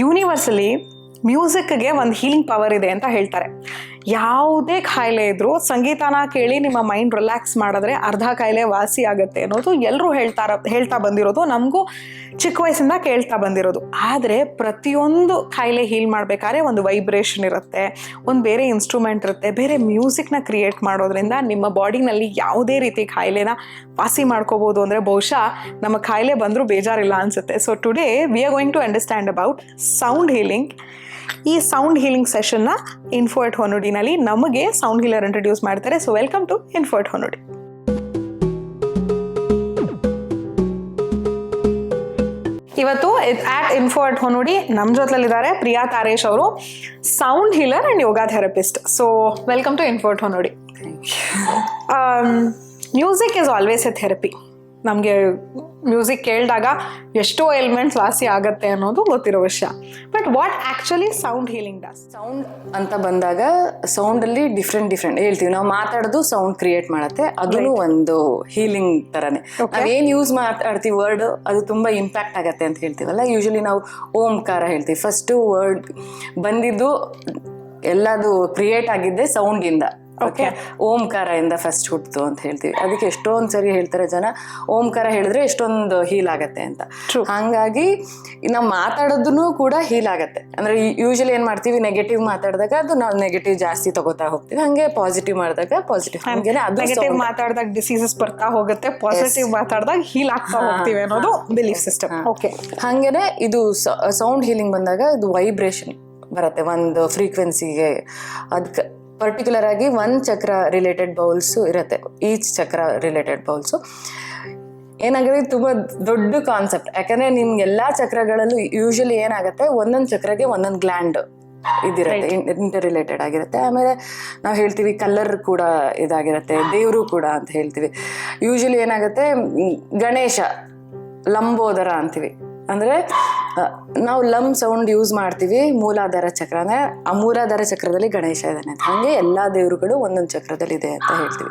Universally ಮ್ಯೂಸಿಕ್ಗೆ ಒಂದು healing power ಇದೆ ಅಂತ ಹೇಳ್ತಾರೆ. ಯಾವುದೇ ಕಾಯಿಲೆ ಇದ್ರೂ ಸಂಗೀತನ ಕೇಳಿ ನಿಮ್ಮ ಮೈಂಡ್ ರಿಲ್ಯಾಕ್ಸ್ ಮಾಡಿದ್ರೆ ಅರ್ಧ ಕಾಯಿಲೆ ವಾಸಿ ಆಗುತ್ತೆ ಅನ್ನೋದು ಎಲ್ಲರೂ ಹೇಳ್ತಾ ಬಂದಿರೋದು, ನಮಗೂ ಚಿಕ್ಕ ವಯಸ್ಸಿಂದ ಕೇಳ್ತಾ ಬಂದಿರೋದು. ಆದರೆ ಪ್ರತಿಯೊಂದು ಕಾಯಿಲೆ ಹೀಲ್ ಮಾಡಬೇಕಾದ್ರೆ ಒಂದು ವೈಬ್ರೇಷನ್ ಇರುತ್ತೆ, ಒಂದು ಬೇರೆ ಇನ್ಸ್ಟ್ರೂಮೆಂಟ್ ಇರುತ್ತೆ, ಬೇರೆ ಮ್ಯೂಸಿಕ್ನ ಕ್ರಿಯೇಟ್ ಮಾಡೋದ್ರಿಂದ ನಿಮ್ಮ ಬಾಡಿನಲ್ಲಿ ಯಾವುದೇ ರೀತಿ ಕಾಯಿಲೆನ ವಾಸಿ ಮಾಡ್ಕೋಬೋದು. ಅಂದರೆ ಬಹುಶಃ ನಮ್ಮ ಕಾಯಿಲೆ ಬಂದರೂ ಬೇಜಾರಿಲ್ಲ ಅನಿಸುತ್ತೆ. So today we are going to understand about sound healing. ಈ ಸೌಂಡ್ ಹೀಲಿಂಗ್ ಸೆಷನ್ನ ಇನ್ಫೋ ಎಟ್ ಹೊನ್ನುಡಿನಲ್ಲಿ ನಮಗೆ ಸೌಂಡ್ ಹೀಲರ್ ಇಂಟ್ರೊಡ್ಯೂಸ್ ಮಾಡ್ತಾರೆ. So welcome to info at Honnudi. ಇವತ್ತು ಆಟ್ ಇನ್ಫೋ ಎಟ್ ಹೊನ್ನುಡಿ ನಮ್ಮ ಜೊತೆಲಿದ್ದಾರೆ ಪ್ರಿಯಾ ತಾರೇಶ್ ಅವರು, sound healer and yoga therapist. So welcome to info at Honnudi. Music is always a therapy. ನಮಗೆ music ಕೇಳಿದಾಗ ಎಷ್ಟೋ ಎಲಿಮೆಂಟ್ಸ್ ವಾಸಿ ಆಗುತ್ತೆ ಅನ್ನೋದು ಗೊತ್ತಿರೋ ವಿಷಯ. But what actually sound healing does? Sound ಅಂತ ಬಂದಾಗ ಸೌಂಡಲ್ಲಿ ಡಿಫ್ರೆಂಟ್ ಹೇಳ್ತೀವಿ. ನಾವು ಮಾತಾಡೋದು ಸೌಂಡ್ ಕ್ರಿಯೇಟ್ ಮಾಡುತ್ತೆ, ಅದೂ ಒಂದು ಹೀಲಿಂಗ್ ಥರನೇ. ನಾವೇನು ಯೂಸ್ ಮಾತಾಡ್ತೀವಿ ವರ್ಡ್, ಅದು ತುಂಬ ಇಂಪ್ಯಾಕ್ಟ್ ಆಗುತ್ತೆ ಅಂತ ಹೇಳ್ತೀವಲ್ಲ. ಯೂಶಲಿ ನಾವು ಓಂಕಾರ ಹೇಳ್ತೀವಿ. ಫಸ್ಟು ವರ್ಡ್ ಬಂದಿದ್ದು ಎಲ್ಲದು ಕ್ರಿಯೇಟ್ ಆಗಿದ್ದೆ ಸೌಂಡಿಂದ. ಓಕೆ, ಓಂಕಾರ ಇಂದ ಫಸ್ಟ್ ಹುಟ್ಟಿತು ಅಂತ ಹೇಳ್ತೀವಿ. ಅದಕ್ಕೆ ಎಷ್ಟೊಂದು ಸರಿ ಹೇಳ್ತಾರೆ ಜನ, ಓಂಕಾರ ಹೇಳಿದ್ರೆ ಎಷ್ಟೊಂದು ಹೀಲ್ ಆಗತ್ತೆ ಅಂತ. ಹಾಗಾಗಿ ನಾವು ಮಾತಾಡೋದನ್ನು ಕೂಡ ಹೀಲ್ ಆಗತ್ತೆ. ಅಂದ್ರೆ ಯೂಶಲಿ ಏನ್ ಮಾಡ್ತೀವಿ, ನೆಗೆಟಿವ್ ಮಾತಾಡಿದಾಗ ಅದು ನಾವು ನೆಗೆಟಿವ್ ಜಾಸ್ತಿ ತಗೋತಾ ಹೋಗ್ತೀವಿ. ಹಂಗೆ ಪಾಸಿಟಿವ್ ಮಾಡಿದಾಗ ಪಾಸಿಟಿವ್, ಹಂಗೇನೆ ಅದು ನೆಗೆಟಿವ್ ಮಾತಾಡಿದಾಗ ಡಿಸೀಸಸ್ ಬರ್ತಾ ಹೋಗುತ್ತೆ, ಪಾಸಿಟಿವ್ ಮಾತಾಡಿದಾಗ ಹೀಲ್ ಆಗ್ತಾ ಹೋಗ್ತೀವಿ ಅನ್ನೋದು ಬಿಲೀಫ್ ಸಿಸ್ಟಮ್. ಓಕೆ, ಹಂಗೇನೆ ಇದು ಸೌಂಡ್ ಹೀಲಿಂಗ್ ಬಂದಾಗ ಇದು ವೈಬ್ರೇಷನ್ ಬರುತ್ತೆ ಒಂದು ಫ್ರೀಕ್ವೆನ್ಸಿಗೆ. ಅದಕ್ಕೆ ಪರ್ಟಿಕ್ಯುಲರ್ ಆಗಿ ಒಂದು ಚಕ್ರ ರಿಲೇಟೆಡ್ ಬೌಲ್ಸು ಇರುತ್ತೆ. ಈಚ್ ಚಕ್ರ ರಿಲೇಟೆಡ್ ಬೌಲ್ಸು ಏನಾಗುತ್ತೆ, ತುಂಬ ದೊಡ್ಡ ಕಾನ್ಸೆಪ್ಟ್. ಯಾಕಂದರೆ ನಿಮ್ಗೆಲ್ಲ ಚಕ್ರಗಳಲ್ಲೂ ಯೂಶಲಿ ಏನಾಗುತ್ತೆ, ಒಂದೊಂದು ಚಕ್ರಗೆ ಒಂದೊಂದು ಗ್ಲ್ಯಾಂಡ್ ಇದಿರುತ್ತೆ, ಇಂಟರ್ ರಿಲೇಟೆಡ್ ಆಗಿರುತ್ತೆ. ಆಮೇಲೆ ನಾವು ಹೇಳ್ತೀವಿ ಕಲರ್ ಕೂಡ ಇದಾಗಿರುತ್ತೆ, ದೇವರು ಕೂಡ ಅಂತ ಹೇಳ್ತೀವಿ. ಯೂಶಲಿ ಏನಾಗುತ್ತೆ, ಗಣೇಶ ಲಂಬೋದರ ಅಂತೀವಿ. ಅಂದರೆ ನಾವು ಲಮ್ ಸೌಂಡ್ ಯೂಸ್ ಮಾಡ್ತೀವಿ. ಮೂಲಾಧಾರ ಚಕ್ರ ಅಂದರೆ ಆ ಮೂಲಾಧಾರ ಚಕ್ರದಲ್ಲಿ ಗಣೇಶ ಇದ್ದಾನೆ ಅಂತ. ಹಾಗೆ ಎಲ್ಲ ದೇವರುಗಳು ಒಂದೊಂದು ಚಕ್ರದಲ್ಲಿದೆ ಅಂತ ಹೇಳ್ತೀವಿ.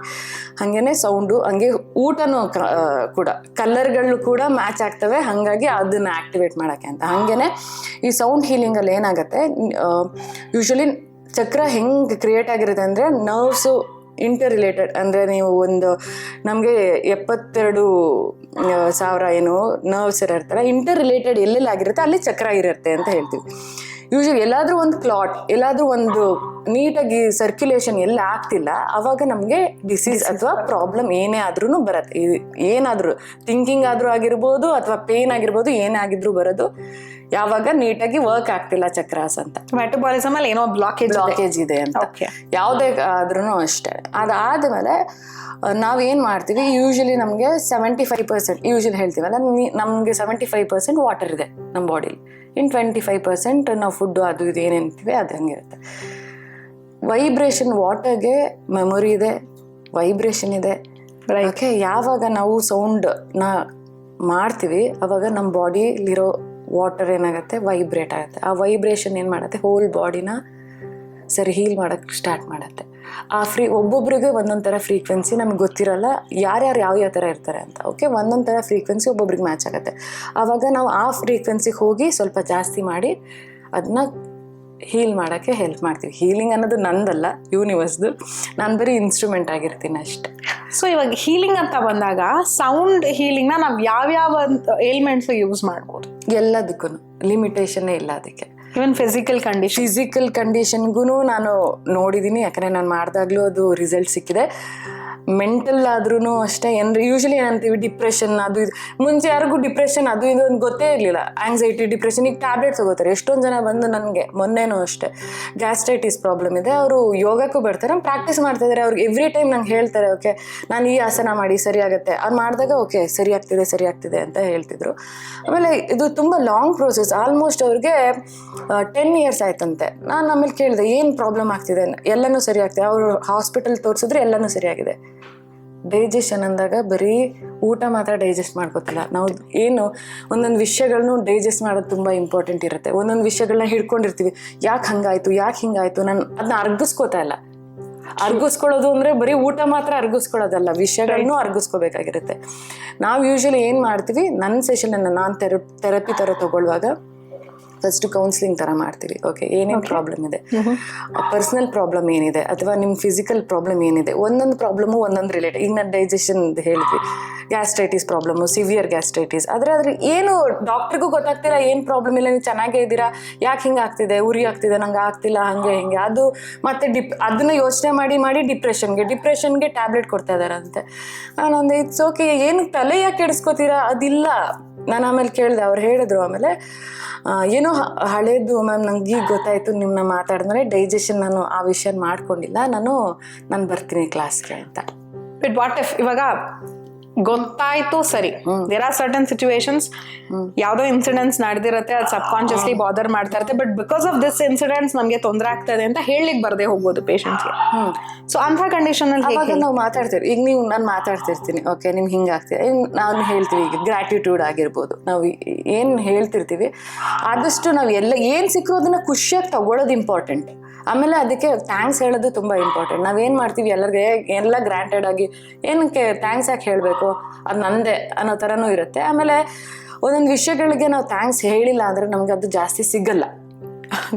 ಹಾಗೇನೆ ಸೌಂಡು, ಹಂಗೆ ಊಟನೂ ಕೂಡ ಕಲರ್ಗಳು ಕೂಡ ಮ್ಯಾಚ್ ಆಗ್ತವೆ, ಹಾಗಾಗಿ ಅದನ್ನು ಆ್ಯಕ್ಟಿವೇಟ್ ಮಾಡೋಕ್ಕೆ ಅಂತ. ಹಾಗೇನೆ ಈ ಸೌಂಡ್ ಹೀಲಿಂಗಲ್ಲಿ ಏನಾಗುತ್ತೆ, ಯೂಶ್ವಲಿ ಚಕ್ರ ಹೆಂಗೆ ಕ್ರಿಯೇಟ್ ಆಗಿರುತ್ತೆ ಅಂದರೆ ನರ್ವ್ಸು ಇಂಟರ್ ರಿಲೇಟೆಡ್. ಅಂದರೆ ನೀವು ಒಂದು ನಮಗೆ 72,000 ಏನು ನರ್ವ್ಸ್ ಇರ್ತಾರೆ, ಇಂಟರ್ ರಿಲೇಟೆಡ್ ಎಲ್ಲೆಲ್ಲಿ ಆಗಿರುತ್ತೆ ಅಲ್ಲಿ ಚಕ್ರ ಇರುತ್ತೆ ಅಂತ ಹೇಳ್ತೀವಿ. ಯೂಶಲಿ ಎಲ್ಲಾದರೂ ಒಂದು ಕ್ಲಾಟ್, ಎಲ್ಲಾದರೂ ಒಂದು ನೀಟಾಗಿ ಸರ್ಕ್ಯುಲೇಷನ್ ಎಲ್ಲ ಆಗ್ತಿಲ್ಲ, ಆವಾಗ ನಮಗೆ ಡಿಸೀಸ್ ಅಥವಾ ಪ್ರಾಬ್ಲಮ್ ಏನೇ ಆದ್ರೂ ಬರುತ್ತೆ. ಏನಾದರೂ ಥಿಂಕಿಂಗ್ ಆದರೂ ಆಗಿರ್ಬೋದು ಅಥವಾ ಪೇನ್ ಆಗಿರ್ಬೋದು, ಏನೇ ಆಗಿದ್ರು ಬರೋದು ಯಾವಾಗ ನೀಟಾಗಿ ವರ್ಕ್ ಆಗ್ತಿಲ್ಲ ಚಕ್ರಾಸ್ ಅಂತ. ಮೆಟಬಾಲಿಸಮ್ ಅಲ್ಲಿ ಏನೋ ಬ್ಲಾಕೇಜ್ ಇದೆ ಅಂತ. ಯಾವುದೇ ಆದ್ರೂ ಅಷ್ಟೇ. ಅದಾದ್ಮೇಲೆ ನಾವೇನು ಮಾಡ್ತೀವಿ, ಯೂಶಲಿ ನಮಗೆ 75% ಯೂಶಲಿ ಹೇಳ್ತೀವಲ್ಲ, ನಮಗೆ 75% ವಾಟರ್ ಇದೆ ನಮ್ಮ ಬಾಡಿಲಿ. ಇನ್ನು 25% ನಾವು ಫುಡ್ಡು ಅದು ಇದು ಏನೇನ್ತೀವಿ ಅದು ಹಂಗಿರುತ್ತೆ. ವೈಬ್ರೇಷನ್, ವಾಟರ್ಗೆ ಮೆಮೊರಿ ಇದೆ, ವೈಬ್ರೇಷನ್ ಇದೆ. ಓಕೆ, ಯಾವಾಗ ನಾವು ಸೌಂಡ್ನ ಮಾಡ್ತೀವಿ ಅವಾಗ ನಮ್ಮ ಬಾಡಿಲಿರೋ ವಾಟರ್ ಏನಾಗುತ್ತೆ, ವೈಬ್ರೇಟ್ ಆಗುತ್ತೆ. ಆ ವೈಬ್ರೇಷನ್ ಏನು ಮಾಡುತ್ತೆ, ಹೋಲ್ ಬಾಡಿನ ಸರಿ ಹೀಲ್ ಮಾಡೋಕ್ಕೆ ಸ್ಟಾರ್ಟ್ ಮಾಡುತ್ತೆ. ಆ ಒಬ್ಬೊಬ್ರಿಗೆ ಒಂದೊಂದು ಥರ ಫ್ರೀಕ್ವೆನ್ಸಿ ನಮ್ಗೆ ಗೊತ್ತಿರಲ್ಲ, ಯಾರ್ಯಾರು ಯಾವ ಥರ ಇರ್ತಾರೆ ಅಂತ. ಓಕೆ, ಒಂದೊಂದು ಥರ ಫ್ರೀಕ್ವೆನ್ಸಿ ಒಬ್ಬೊಬ್ರಿಗೆ ಮ್ಯಾಚ್ ಆಗುತ್ತೆ. ಆವಾಗ ನಾವು ಆ ಫ್ರೀಕ್ವೆನ್ಸಿಗೆ ಹೋಗಿ ಸ್ವಲ್ಪ ಜಾಸ್ತಿ ಮಾಡಿ ಅದನ್ನ ಹೀಲ್ ಮಾಡೋಕ್ಕೆ ಹೆಲ್ಪ್ ಮಾಡ್ತೀವಿ. ಹೀಲಿಂಗ್ ಅನ್ನೋದು ನಂದಲ್ಲ, ಯೂನಿವರ್ಸ್ದು. ನಾನು ಬರೀ ಇನ್ಸ್ಟ್ರೂಮೆಂಟ್ ಆಗಿರ್ತೀನಿ ಅಷ್ಟೆ. ಸೊ ಇವಾಗ ಹೀಲಿಂಗ್ ಅಂತ ಬಂದಾಗ ಸೌಂಡ್ ಹೀಲಿಂಗ್ನ ನಾವು ಯಾವ್ಯಾವ ಏಲ್ಮೆಂಟ್ಸ್ ಯೂಸ್ ಮಾಡ್ಬೋದು? ಎಲ್ಲದಕ್ಕೂ ಲಿಮಿಟೇಷನ್ನೇ ಇಲ್ಲ ಅದಕ್ಕೆ. ಇವನ್ ಫಿಸಿಕಲ್ ಕಂಡೀಷನ್ಗೂ ನಾನು ನೋಡಿದ್ದೀನಿ, ಯಾಕಂದರೆ ನಾನು ಮಾಡಿದಾಗಲೂ ಅದು ರಿಸಲ್ಟ್ ಸಿಕ್ಕಿದೆ. ಮೆಂಟಲ್ ಆದ್ರೂ ಅಷ್ಟೇ. ಯೂಶಲಿ ಏನಂತೀವಿ ಡಿಪ್ರೆಷನ್ ಅದು ಇದು, ಮುಂಚೆ ಯಾರಿಗೂ ಡಿಪ್ರೆಷನ್ ಅದು ಇದು ಅಂತ ಗೊತ್ತೇ ಇರಲಿಲ್ಲ. ಆಂಗ್ಸೈಟಿ, ಡಿಪ್ರೆಷನ್, ಈಗ ಟ್ಯಾಬ್ಲೆಟ್ಸ್ ತಗೋತಾರೆ. ಎಷ್ಟೊಂದು ಜನ ಬಂದು ನನಗೆ ಮೊನ್ನೆನೂ ಅಷ್ಟೇ ಗ್ಯಾಸ್ಟ್ರೈಟಿಸ್ ಪ್ರಾಬ್ಲಮ್ ಇದೆ, ಅವರು ಯೋಗಕ್ಕೂ ಬರ್ತಾರೆ, ಪ್ರಾಕ್ಟೀಸ್ ಮಾಡ್ತಾಯಿದ್ದಾರೆ. ಅವ್ರಿಗೆ ಎವ್ರಿ ಟೈಮ್ ನಂಗೆ ಹೇಳ್ತಾರೆ, ಓಕೆ ನಾನು ಈ ಆಸನ ಮಾಡಿ ಸರಿ ಆಗುತ್ತೆ, ಅದು ಮಾಡಿದಾಗ ಓಕೆ ಸರಿ ಆಗ್ತಿದೆ ಅಂತ ಹೇಳ್ತಿದ್ರು. ಆಮೇಲೆ ಇದು ತುಂಬ ಲಾಂಗ್ ಪ್ರೋಸೆಸ್, ಆಲ್ಮೋಸ್ಟ್ ಅವ್ರಿಗೆ 10 years ಆಯ್ತಂತೆ. ನಾನು ಆಮೇಲೆ ಕೇಳಿದೆ ಏನು ಪ್ರಾಬ್ಲಮ್ ಆಗ್ತಿದೆ, ಎಲ್ಲನೂ ಸರಿ ಆಗ್ತಿದೆ. ಅವರು ಹಾಸ್ಪಿಟಲ್ ತೋರಿಸಿದ್ರೆ ಎಲ್ಲನೂ ಸರಿಯಾಗಿದೆ. ಡೈಜೆಷನ್ ಅಂದಾಗ ಬರೀ ಊಟ ಮಾತ್ರ ಡೈಜೆಸ್ಟ್ ಮಾಡ್ಕೋತಿಲ್ಲ ನಾವು, ಏನು ಒಂದೊಂದು ವಿಷಯಗಳನ್ನೂ ಡೈಜೆಸ್ಟ್ ಮಾಡೋದು ತುಂಬ ಇಂಪಾರ್ಟೆಂಟ್ ಇರುತ್ತೆ. ಒಂದೊಂದು ವಿಷಯಗಳನ್ನ ಹಿಡ್ಕೊಂಡಿರ್ತೀವಿ, ಯಾಕೆ ಹಿಂಗಾಯ್ತು ನಾನು ಅದನ್ನ ಅರ್ಗಿಸ್ಕೋತಾ ಇಲ್ಲ. ಅರ್ಗಿಸ್ಕೊಳ್ಳೋದು ಅಂದರೆ ಬರೀ ಊಟ ಮಾತ್ರ ಅರ್ಗಿಸ್ಕೊಳ್ಳೋದಲ್ಲ, ವಿಷಯಗಳನ್ನೂ ಅರ್ಗಿಸ್ಕೋಬೇಕಾಗಿರುತ್ತೆ. ನಾವು ಯೂಶಲಿ ಏನು ಮಾಡ್ತೀವಿ, ನನ್ನ ಸೆಷನನ್ನು ನಾನು ಥೆರಪಿ ಥರ ತೊಗೊಳ್ಳುವಾಗ ಫಸ್ಟ್ ಕೌನ್ಸಿಲಿಂಗ್ ತರ ಮಾಡ್ತೀರಿ. ಓಕೆ, ಏನೇನು ಪ್ರಾಬ್ಲಮ್ ಇದೆ, ಪರ್ಸನಲ್ ಪ್ರಾಬ್ಲಮ್ ಏನಿದೆ, ಅಥವಾ ನಿಮ್ಮ ಫಿಸಿಕಲ್ ಪ್ರಾಬ್ಲಮ್ ಏನಿದೆ, ಒಂದೊಂದು ಪ್ರಾಬ್ಲಮು ಒಂದೊಂದು ರಿಲೇಟೆಡ್. ಈಗ ನಾನು ಡೈಜೆಷನ್ ಹೇಳಿದ್ವಿ, ಗ್ಯಾಸ್ಟ್ರೈಟಿಸ್ ಪ್ರಾಬ್ಲಮ್ಮು, ಸಿವಿಯರ್ ಗ್ಯಾಸ್ಟ್ರೈಟಿಸ್. ಆದ್ರೆ ಏನು ಡಾಕ್ಟ್ರಿಗೂ ಗೊತ್ತಾಗ್ತಿಲ್ಲ ಏನು ಪ್ರಾಬ್ಲಮ್ ಇಲ್ಲ, ನೀವು ಚೆನ್ನಾಗೇ ಇದ್ದೀರಾ, ಯಾಕೆ ಹಿಂಗೆ ಆಗ್ತಿದೆ, ಉರಿ ಆಗ್ತಿದೆ, ನಂಗೆ ಆಗ್ತಿಲ್ಲ, ಹಂಗೆ ಹಿಂಗೆ. ಅದು ಮತ್ತೆ ಅದನ್ನ ಯೋಚನೆ ಮಾಡಿ ಡಿಪ್ರೆಷನ್ಗೆ ಟ್ಯಾಬ್ಲೆಟ್ ಕೊಡ್ತಾ ಇದಾರಂತೆ. ನಾನೊಂದು ಇಟ್ಸ್ ಓಕೆ, ಏನು ತಲೆ ಯಾಕೆ ಕೆಡಿಸ್ಕೋತೀರಾ, ಅದಿಲ್ಲ. ನಾನು ಆಮೇಲೆ ಕೇಳಿದೆ, ಅವ್ರು ಹೇಳಿದ್ರು ಆಮೇಲೆ ಏನೋ ಹಳೇದು ಮ್ಯಾಮ್, ನಂಗೆ ಈಗ ಗೊತ್ತಾಯ್ತು ನಿಮ್ಮನ್ನ ಮಾತಾಡಿದ್ಮೇಲೆ, ಡೈಜೆಷನ್ ನಾನು ಆ ವಿಷಯ ಮಾಡ್ಕೊಂಡಿಲ್ಲ, ನಾನು ಬರ್ತೀನಿ ಕ್ಲಾಸ್ಗೆ ಅಂತ. ಬಟ್ ವಾಟ್ ಇಫ್ ಇವಾಗ ಗೊತ್ತಾಯ್ತು, ಸರಿ, ದೇರ್ ಆರ್ ಸರ್ಟನ್ ಸಿಚುವೇಶನ್ಸ್, ಯಾವ್ದೋ ಇನ್ಸಿಡೆಂಟ್ಸ್ ನಡೆದಿರತ್ತೆ, ಅದು ಸಬ್ ಕಾನ್ಶಿಯಸ್ಲಿ ಬಾದರ್ ಮಾಡ್ತಾ ಇರುತ್ತೆ, but because of this incidents ನಮ್ಗೆ ತೊಂದರೆ ಆಗ್ತಾ ಇದೆ ಅಂತ ಹೇಳಲಿಕ್ಕೆ ಬರದೆ ಹೋಗ್ಬೋದು ಪೇಷಂಟ್ಸ್ಗೆ. ಸೊ ಅಂಥ ಕಂಡೀಷನ್ ಅಲ್ಲಿ ಅವಾಗ ನಾವು ಮಾತಾಡ್ತೀವಿ. ಈಗ ನಾನು ಮಾತಾಡ್ತಿರ್ತೀನಿ, ಓಕೆ ನಿಮ್ಗೆ ಹಿಂಗೆ ಆಗ್ತಿದೆ, ನಾವು ಹೇಳ್ತೀವಿ, ಈಗ ಗ್ರ್ಯಾಟಿಟ್ಯೂಡ್ ಆಗಿರ್ಬೋದು, ನಾವು ಏನು ಹೇಳ್ತಿರ್ತೀವಿ ಆದಷ್ಟು ನಾವು ಏನು ಸಿಕ್ಕೋ ಅದನ್ನ ಖುಷಿಯಾಗಿ ತಗೊಳ್ಳೋದು ಇಂಪಾರ್ಟೆಂಟ್. ಆಮೇಲೆ ಅದಕ್ಕೆ ಥ್ಯಾಂಕ್ಸ್ ಹೇಳೋದು ತುಂಬ ಇಂಪಾರ್ಟೆಂಟ್. ನಾವೇನು ಮಾಡ್ತೀವಿ, ಎಲ್ಲ ಗ್ರಾಂಟೆಡ್ ಆಗಿ ಏನಕ್ಕೆ ಥ್ಯಾಂಕ್ಸ್ ಯಾಕೆ ಹೇಳಬೇಕು, ಅದು ನಂದೇ ಅನ್ನೋ ಥರನೂ ಇರುತ್ತೆ. ಆಮೇಲೆ ಒಂದೊಂದು ವಿಷಯಗಳಿಗೆ ನಾವು ಥ್ಯಾಂಕ್ಸ್ ಹೇಳಿಲ್ಲ ಅಂದರೆ ನಮ್ಗೆ ಅದು ಜಾಸ್ತಿ ಸಿಗಲ್ಲ.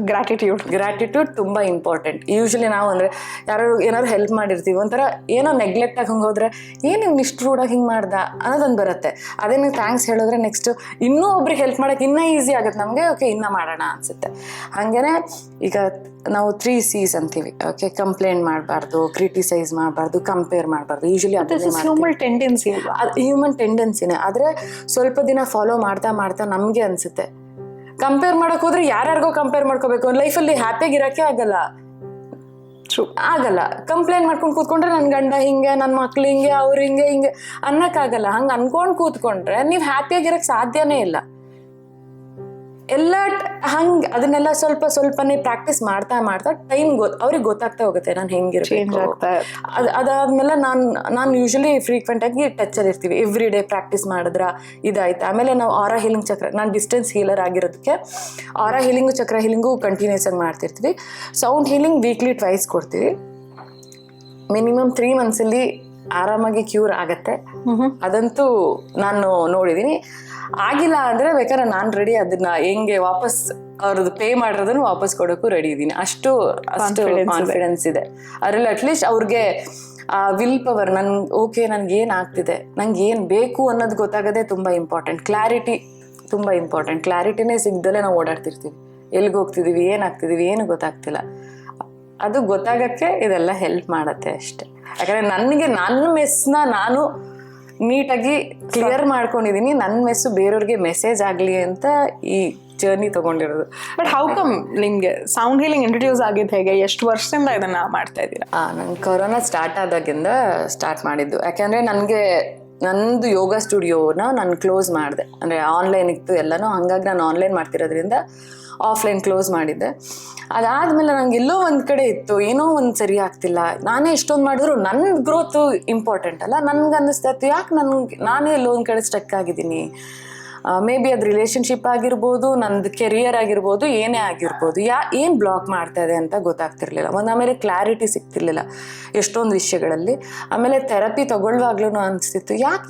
ಗ್ರಾಟಿಟ್ಯೂಡ್ ತುಂಬ ಇಂಪಾರ್ಟೆಂಟ್. ಯೂಶ್ವಲಿ ನಾವು ಅಂದರೆ ಏನಾದ್ರು ಹೆಲ್ಪ್ ಮಾಡಿರ್ತೀವಿ, ಒಂಥರ ಏನೋ ನೆಗ್ಲೆಕ್ಟ್ ಆಗಿ ಹಂಗೆ ಹೋದ್ರೆ, ಏನು ಇವ್ನು ಇಷ್ಟು ರೂಡಾಗಿ ಹಿಂಗೆ ಮಾಡ್ದ ಅನ್ನೋದೊಂದು ಬರುತ್ತೆ. ಅದೇ ನೀವು ಥ್ಯಾಂಕ್ಸ್ ಹೇಳಿದ್ರೆ ನೆಕ್ಸ್ಟು ಇನ್ನೂ ಒಬ್ರಿಗೆ ಹೆಲ್ಪ್ ಮಾಡೋಕ್ಕೆ ಇನ್ನೂ ಈಸಿ ಆಗುತ್ತೆ ನಮಗೆ. ಓಕೆ, ಇನ್ನೂ ಮಾಡೋಣ ಅನಿಸುತ್ತೆ. ಹಾಗೇ ಈಗ ನಾವು 3 C's ಅಂತೀವಿ. ಓಕೆ, ಕಂಪ್ಲೇಂಟ್ ಮಾಡಬಾರ್ದು, ಕ್ರಿಟಿಸೈಸ್ ಮಾಡಬಾರ್ದು, ಕಂಪೇರ್ ಮಾಡಬಾರ್ದು. ಯೂಶ್ವಲಿ ಹ್ಯೂಮನ್ ಟೆಂಡೆನ್ಸಿನೇ. ಆದರೆ ಸ್ವಲ್ಪ ದಿನ ಫಾಲೋ ಮಾಡ್ತಾ ನಮಗೆ ಅನಿಸುತ್ತೆ, ಕಂಪೇರ್ ಮಾಡಕ್ ಹೋದ್ರೆ ಯಾರ್ಯಾರಿಗೋ ಕಂಪೇರ್ ಮಾಡ್ಕೋಬೇಕು, ಲೈಫಲ್ಲಿ ಹ್ಯಾಪಿಯಾಗಿ ಇರೋಕ್ಕೆ ಆಗಲ್ಲ. ಕಂಪ್ಲೇಂಟ್ ಮಾಡ್ಕೊಂಡು ಕೂತ್ಕೊಂಡ್ರೆ ನನ್ನ ಗಂಡ ಹಿಂಗೆ, ನನ್ನ ಮಕ್ಳು ಹಿಂಗೆ, ಅವ್ರು ಹಿಂಗೆ ಅನ್ನಕ್ಕಾಗಲ್ಲ. ಹಂಗೆ ಅನ್ಕೊಂಡು ಕೂತ್ಕೊಂಡ್ರೆ ನೀವು ಹ್ಯಾಪಿಯಾಗಿರಕ್ಕೆ ಸಾಧ್ಯನೇ ಇಲ್ಲ. ಎಲ್ಲ ಹಂಗೆ ಅದನ್ನೆಲ್ಲ ಸ್ವಲ್ಪನೇ ಪ್ರಾಕ್ಟೀಸ್ ಮಾಡ್ತಾ ಟೈಮ್ ಅವ್ರಿಗೆ ಗೊತ್ತಾಗ್ತಾ ಹೋಗುತ್ತೆ ನಾನು ಹೆಂಗಿರ್ಬೇಕು. ಅದಾದ್ಮೇಲೆ ನಾನು ಯೂಶಲಿ ಫ್ರೀಕ್ವೆಂಟ್ ಆಗಿ ಟಚಲ್ಲಿ ಇರ್ತೀವಿ. ಎವ್ರಿ ಡೇ ಪ್ರಾಕ್ಟೀಸ್ ಮಾಡಿದ್ರ ಇದಾಯ್ತು. ಆಮೇಲೆ ನಾವು ಆರಾ ಹೀಲಿಂಗ್ ಚಕ್ರ, ನಾನು ಡಿಸ್ಟೆನ್ಸ್ ಹೀಲರ್ ಆಗಿರೋದಕ್ಕೆ ಆರಾ ಹೀಲಿಂಗು ಚಕ್ರ ಹೀಲಿಂಗು ಕಂಟಿನ್ಯೂಸ್ ಆಗಿ ಮಾಡ್ತಿರ್ತೀವಿ. ಸೌಂಡ್ ಹೀಲಿಂಗ್ ವೀಕ್ಲಿ 2 ಕೊಡ್ತೀವಿ. ಮಿನಿಮಮ್ 3 monthsಲ್ಲಿ ಆರಾಮಾಗಿ ಕ್ಯೂರ್ ಆಗತ್ತೆ. ಅದಂತೂ ನಾನು ನೋಡಿದ್ದೀನಿ. ಆಗಿಲ್ಲ ಅಂದರೆ ಬೇಕಾದ್ರೆ ನಾನು ರೆಡಿ, ಅದನ್ನ ಹೆಂಗೆ ವಾಪಸ್ ಅವ್ರದ್ದು ಪೇ ಮಾಡಿರೋದನ್ನು ವಾಪಸ್ ಕೊಡೋಕ್ಕೂ ರೆಡಿ ಇದ್ದೀನಿ. ಅಷ್ಟು ಕಾನ್ಫಿಡೆನ್ಸ್ ಇದೆ ಅದರಲ್ಲಿ. ಅಟ್ಲೀಸ್ಟ್ ಅವ್ರಿಗೆ ಆ ವಿಲ್ ಪವರ್, ಓಕೆ ನನ್ಗೆ ಏನು ಆಗ್ತಿದೆ, ನಂಗೆ ಏನು ಬೇಕು ಅನ್ನೋದು ಗೊತ್ತಾಗೋದೇ ತುಂಬ ಇಂಪಾರ್ಟೆಂಟ್. ಕ್ಲಾರಿಟಿ ತುಂಬ ಇಂಪಾರ್ಟೆಂಟ್. ಕ್ಲಾರಿಟಿನೇ ಸಿಗ್ದಲೇ ನಾವು ಓಡಾಡ್ತಿರ್ತೀವಿ, ಎಲ್ಲಿಗೆ ಹೋಗ್ತಿದ್ದೀವಿ, ಏನಾಗ್ತಿದ್ದೀವಿ ಏನು ಗೊತ್ತಾಗ್ತಿಲ್ಲ. ಅದು ಗೊತ್ತಾಗಕ್ಕೆ ಇದೆಲ್ಲ ಹೆಲ್ಪ್ ಮಾಡುತ್ತೆ ಅಷ್ಟೆ. ಯಾಕಂದರೆ ನನಗೆ ನನ್ನ ಮೆಸ್ನ ನಾನು ನೀಟಾಗಿ ಕ್ಲಿಯರ್ ಮಾಡ್ಕೊಂಡಿದ್ದೀನಿ. ನನ್ನ ಮೆಸ್ಸು ಬೇರೆಯವ್ರಿಗೆ ಮೆಸೇಜ್ ಆಗಲಿ ಅಂತ ಈ ಜರ್ನಿ ತಗೊಂಡಿರೋದು. ಬಟ್ ಹೌ ಕಮ್ ನಿಮಗೆ ಸೌಂಡ್ ಹೀಲಿಂಗ್ ಇಂಟ್ರೊಡ್ಯೂಸ್ ಆಗಿದ್ದು ಹೇಗೆ? ಎಷ್ಟು ವರ್ಷದಿಂದ ಇದನ್ನ ಮಾಡ್ತಾ ಇದ್ದೀರಾ? ನಂಗೆ ಕೊರೋನಾ ಸ್ಟಾರ್ಟ್ ಆದಾಗಿಂದ ಸ್ಟಾರ್ಟ್ ಮಾಡಿದ್ದು. ಯಾಕೆಂದರೆ ನಂದು ಯೋಗ ಸ್ಟುಡಿಯೋನ ನಾನು ಕ್ಲೋಸ್ ಮಾಡಿದೆ. ಅಂದರೆ ಆನ್ಲೈನ್ ಇತ್ತು ಎಲ್ಲನೂ, ಹಾಗಾಗಿ ನಾನು ಆನ್ಲೈನ್ ಮಾಡ್ತಿರೋದ್ರಿಂದ ಆಫ್ಲೈನ್ ಕ್ಲೋಸ್ ಮಾಡಿದ್ದೆ. ಅದಾದಮೇಲೆ ನಂಗೆ ಎಲ್ಲೋ ಒಂದು ಕಡೆ ಇತ್ತು, ಏನೋ ಒಂದು ಸರಿ ಆಗ್ತಿಲ್ಲ. ನಾನೇ ಎಷ್ಟೊಂದು ಮಾಡಿದ್ರು ನನ್ನ ಗ್ರೋತು ಇಂಪಾರ್ಟೆಂಟ್ ಅಲ್ಲ. ನನ್ಗೆ ಅನ್ನಿಸ್ತಾ ಇತ್ತು, ಯಾಕೆ ನಾನೇ ಎಲ್ಲೋ ಒಂದು ಕಡೆ ಸ್ಟಕ್ ಆಗಿದ್ದೀನಿ. ಮೇ ಬಿ ಅದು ರಿಲೇಷನ್ಶಿಪ್ ಆಗಿರ್ಬೋದು, ನಂದು ಕೆರಿಯರ್ ಆಗಿರ್ಬೋದು, ಏನೇ ಆಗಿರ್ಬೋದು, ಏನು ಬ್ಲಾಕ್ ಮಾಡ್ತಾ ಇದೆ ಅಂತ ಗೊತ್ತಾಗ್ತಿರ್ಲಿಲ್ಲ. ಆಮೇಲೆ ಕ್ಲಾರಿಟಿ ಸಿಗ್ತಿರ್ಲಿಲ್ಲ ಎಷ್ಟೊಂದು ವಿಷಯಗಳಲ್ಲಿ. ಆಮೇಲೆ ಥೆರಪಿ ತಗೊಳ್ಳುವಾಗ್ಲೂ ಅನಿಸ್ತಿತ್ತು, ಯಾಕೆ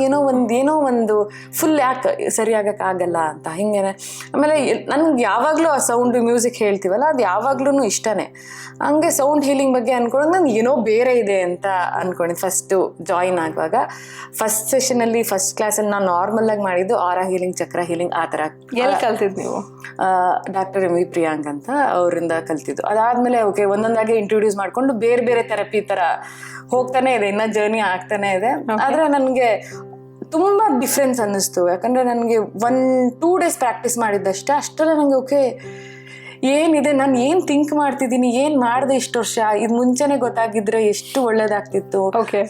ಏನೋ ಒಂದು ಫುಲ್ ಯಾಕೆ ಸರಿಯಾಗಕ್ಕಾಗಲ್ಲ ಅಂತ ಹಿಂಗೇನೆ. ಆಮೇಲೆ ನನ್ಗೆ ಯಾವಾಗಲೂ ಆ ಸೌಂಡ್ ಮ್ಯೂಸಿಕ್ ಹೇಳ್ತೀವಲ್ಲ, ಅದು ಯಾವಾಗ್ಲೂ ಇಷ್ಟನೇ. ಹಂಗೆ ಸೌಂಡ್ ಹೀಲಿಂಗ್ ಬಗ್ಗೆ ಅನ್ಕೊಂಡು ನಂಗೆ ಏನೋ ಬೇರೆ ಇದೆ ಅಂತ ಅನ್ಕೊಂಡಿದ್ದು. ಫಸ್ಟು ಜಾಯಿನ್ ಆಗುವಾಗ ಫಸ್ಟ್ ಸೆಷನಲ್ಲಿ, ಫಸ್ಟ್ ಕ್ಲಾಸಲ್ಲಿ ನಾನು ನಾರ್ಮಲ್ ಆಗಿ ಮಾಡಿದ್ದು ಆರಾ ಹೀಲಿಂಗ್, ಚಕ್ರ ಹೀಲಿಂಗ್, ಆ ಥರ. ಎಲ್ಲಿ ಕಲ್ತಿದ್ದು ನೀವು? ಡಾಕ್ಟರ್ MV ಪ್ರಿಯಾಂಕ್ ಅಂತ ಅವರಿಂದ ಕಲ್ತಿದ್ದು. ಅದಾದಮೇಲೆ ಓಕೆ ಒಂದೊಂದಾಗಿ ಇಂಟ್ರೊಡ್ಯೂಸ್ ಮಾಡಿಕೊಂಡು ಬೇರೆ ಬೇರೆ ಥೆರಪಿ ಥರ ಹೋಗ್ತಾನೆ ಇದೆ, ಇನ್ನೂ ಜರ್ನಿ ಆಗ್ತಾನೆ ಇದೆ. ಆದರೆ ನನಗೆ ತುಂಬ ಡಿಫ್ರೆನ್ಸ್ ಅನ್ನಿಸ್ತು. ಯಾಕಂದರೆ ನನಗೆ 1-2 days ಪ್ರಾಕ್ಟೀಸ್ ಮಾಡಿದ್ದಷ್ಟೇ. ಅಷ್ಟರಲ್ಲೇ ನನಗೆ ಓಕೆ ಏನಿದೆ, ನಾನು ಏನು ಥಿಂಕ್ ಮಾಡ್ತಿದ್ದೀನಿ, ಏನು ಮಾಡಿದೆ ಇಷ್ಟು ವರ್ಷ, ಇದು ಮುಂಚೆನೇ ಗೊತ್ತಾಗಿದ್ರೆ ಎಷ್ಟು ಒಳ್ಳೇದಾಗ್ತಿತ್ತು. ಓಕೆ,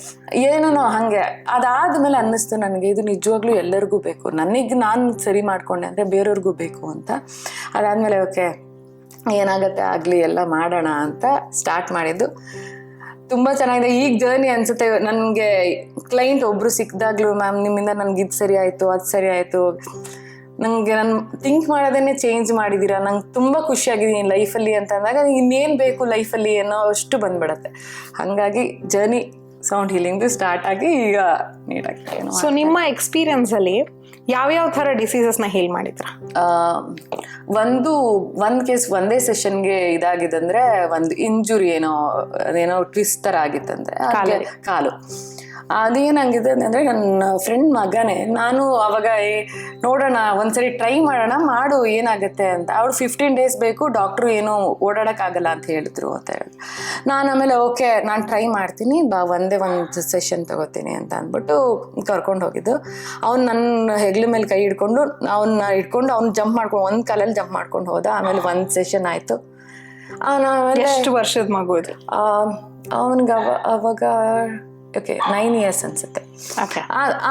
ಏನೋ ಹಾಗೆ. ಅದಾದಮೇಲೆ ಅನ್ನಿಸ್ತು ನನಗೆ, ಇದು ನಿಜವಾಗ್ಲೂ ಎಲ್ಲರಿಗೂ ಬೇಕು. ನನಗೆ ನಾನು ಸರಿ ಮಾಡ್ಕೊಂಡೆ ಅಂದರೆ ಬೇರೆಯವ್ರಿಗೂ ಬೇಕು ಅಂತ. ಅದಾದಮೇಲೆ ಓಕೆ ಏನಾಗುತ್ತೆ ಆಗಲಿ, ಎಲ್ಲ ಮಾಡೋಣ ಅಂತ ಸ್ಟಾರ್ಟ್ ಮಾಡಿದ್ದು. ತುಂಬ ಚೆನ್ನಾಗಿದೆ. ಈಗ ಜರ್ನಿ ಅನಿಸುತ್ತೆ ನನಗೆ. ಕ್ಲೈಂಟ್ ಒಬ್ಬರು ಸಿಕ್ಕಿದಾಗ್ಲೂ, ಮ್ಯಾಮ್ ನಿಮ್ಮಿಂದ ನನಗೆ ಇದು ಸರಿ ಆಯಿತು, ಅದು ಸರಿ ಆಯಿತು, ನನಗೆ ನಾನು ಥಿಂಕ್ ಮಾಡೋದನ್ನೇ ಚೇಂಜ್ ಮಾಡಿದ್ದೀರಾ, ನಂಗೆ ತುಂಬ ಖುಷಿಯಾಗಿದ್ದೀನಿ ಲೈಫಲ್ಲಿ ಅಂತ ಅಂದಾಗ ಇನ್ನೇನು ಬೇಕು ಲೈಫಲ್ಲಿ ಅನ್ನೋ ಅಷ್ಟು ಬಂದ್ಬಿಡತ್ತೆ. ಹಾಗಾಗಿ ಜರ್ನಿ ಸೌಂಡ್ ಹೀಲಿಂಗ್ದು ಸ್ಟಾರ್ಟ್ ಆಗಿ ಈಗ ನೀಟಾಗಿ. ಸೊ ನಿಮ್ಮ ಎಕ್ಸ್ಪೀರಿಯನ್ಸಲ್ಲಿ ಯಾವ್ಯಾವ ಥರ ಡಿಸೀಸಸ್ನ ಹೀಲ್ ಮಾಡಿದ್ರ? ಒಂದ್ ಕೇಸ್ ಒಂದೇ ಸೆಷನ್ಗೆ ಇದಾಗಿದಂದ್ರೆ ಒಂದು ಇಂಜುರಿ ಅದೇನೋ ಟ್ವಿಸ್ಟ್ ತರ ಆಗಿತ್ತಂದ್ರೆ ಕಾಲು. ಅದೇನಾಗಿದೆ ಅಂದ್ರೆ ನನ್ನ ಫ್ರೆಂಡ್ ಮಗನೇ. ನಾನು ಅವಾಗ ನೋಡೋಣ ಒಂದ್ಸರಿ ಟ್ರೈ ಮಾಡೋಣ ಮಾಡು ಏನಾಗುತ್ತೆ ಅಂತ. ಅವ್ರು 15 days ಬೇಕು, ಡಾಕ್ಟ್ರು ಏನೋ ಓಡಾಡಕ್ಕಾಗಲ್ಲ ಅಂತ ಹೇಳಿದ್ರು ಅಂತ ಹೇಳಿ. ನಾನು ಆಮೇಲೆ ಓಕೆ ನಾನು ಟ್ರೈ ಮಾಡ್ತೀನಿ ಬಾ, ಒಂದೇ ಒಂದು ಸೆಷನ್ ತಗೋತೀನಿ ಅಂತ ಅಂದ್ಬಿಟ್ಟು ಕರ್ಕೊಂಡು ಹೋಗಿದ್ದು. ಅವ್ನು ನನ್ನ ಹೆಗ್ಲ ಮೇಲೆ ಕೈ ಹಿಡ್ಕೊಂಡು ಅವ್ನು ಜಂಪ್ ಮಾಡ್ಕೊಂಡು ಒಂದು ಕಾಲಲ್ಲಿ ಜಂಪ್ ಮಾಡ್ಕೊಂಡು ಹೋದ. ಆಮೇಲೆ ಒಂದು ಸೆಷನ್ ಆಯ್ತು. ಎಷ್ಟು ವರ್ಷದ ಮಗು ಇದು? ಅವನಿಗೆ ಅವಾಗ ಓಕೆ 9 years ಅನ್ಸುತ್ತೆ.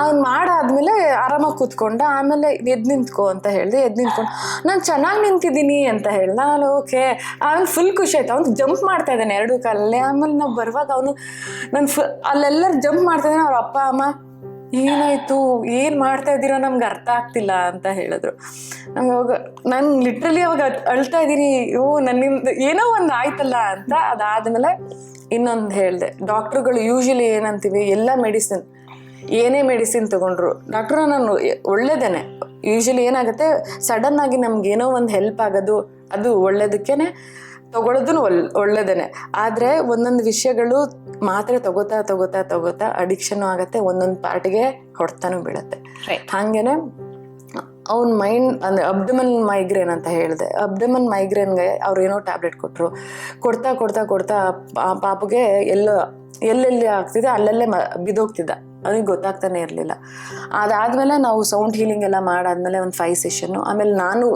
ಅವ್ನು ಮಾಡಾದ್ಮೇಲೆ ಆರಾಮಾಗಿ ಕೂತ್ಕೊಂಡ. ಆಮೇಲೆ ಎದ್ದು ನಿಂತ್ಕೊ ಅಂತ ಹೇಳಿದೆ. ಎದ್ದು ನಿಂತ್ಕೊಂಡು ನಾನು ಚೆನ್ನಾಗಿ ನಿಂತಿದ್ದೀನಿ ಅಂತ ಹೇಳ್ದ. ನಾನು ಓಕೆ. ಅವ್ನು ಫುಲ್ ಖುಷಿ ಆಯ್ತು. ಅವ್ನು ಜಂಪ್ ಮಾಡ್ತಾ ಇದ್ದಾನೆ 2 ಕಾಲಲ್ಲೇ. ಆಮೇಲೆ ನಾವು ಬರುವಾಗ ಅವನು ಅಲ್ಲೆಲ್ಲರೂ ಜಂಪ್ ಮಾಡ್ತಾ ಇದ್ದಾನೆ. ಅವ್ರ ಅಪ್ಪ ಅಮ್ಮ ಏನಾಯ್ತು, ಏನು ಮಾಡ್ತಾ ಇದ್ದೀರಾ, ನಮ್ಗೆ ಅರ್ಥ ಆಗ್ತಿಲ್ಲ ಅಂತ ಹೇಳಿದ್ರು. ನಂಗೆ ಅವಾಗ ನಾನು ಲಿಟ್ರಲಿ ಅವಾಗ ಅಳ್ತಾ ಇದ್ದೀನಿ, ನನ್ನಿಂದ ಏನೋ ಒಂದು ಆಯ್ತಲ್ಲ ಅಂತ. ಅದಾದ್ಮೇಲೆ ಇನ್ನೊಂದು ಹೇಳಿದೆ, ಡಾಕ್ಟ್ರುಗಳು ಯೂಶಲಿ ಏನಂತೀವಿ, ಎಲ್ಲ ಮೆಡಿಸಿನ್ ಏನೇ ಮೆಡಿಸಿನ್ ತಗೊಂಡ್ರು ಡಾಕ್ಟ್ರು ನಾನು ಒಳ್ಳೇದೇನೆ. ಯೂಶಲಿ ಏನಾಗುತ್ತೆ, ಸಡನ್ ಆಗಿ ನಮ್ಗೆ ಏನೋ ಒಂದು ಹೆಲ್ಪ್ ಆಗೋದು ಅದು ಒಳ್ಳೇದಕ್ಕೇನೆ ತಗೊಳ್ಳೋದು ಒಳ್ಳೇದೇನೆ. ಆದರೆ ಒಂದೊಂದು ವಿಷಯಗಳು ಮಾತ್ರೆ ತಗೋತಾ ಅಡಿಕ್ಷನ್ ಆಗುತ್ತೆ. ಒಂದೊಂದು ಪಾರ್ಟಿಗೆ ಹೊಡ್ತಾನು ಬೀಳುತ್ತೆ. ಹಾಗೇನೆ ಅವ್ನ ಮೈಂಡ್ ಅಂದರೆ ಅಬ್ಡಮನ್ ಮೈಗ್ರೇನ್ ಅಂತ ಹೇಳಿದೆ. ಅಬ್ಡಮನ್ ಮೈಗ್ರೇನ್ಗೆ ಅವ್ರು ಏನೋ ಟ್ಯಾಬ್ಲೆಟ್ ಕೊಡ್ತಾ ಪಾಪಗೆ ಎಲ್ಲೆಲ್ಲಿ ಆಗ್ತಿದೆ ಅಲ್ಲಲ್ಲೇ ಬಿದ್ದೋಗ್ತಿದ್ದ. ಅವನಿಗೆ ಗೊತ್ತಾಗ್ತಾನೆ ಇರಲಿಲ್ಲ. ಅದಾದಮೇಲೆ ನಾವು ಸೌಂಡ್ ಹೀಲಿಂಗ್ ಎಲ್ಲ ಮಾಡಾದ್ಮೇಲೆ ಒಂದು 5 ಸೆಷನ್ನು. ಆಮೇಲೆ ನಾನು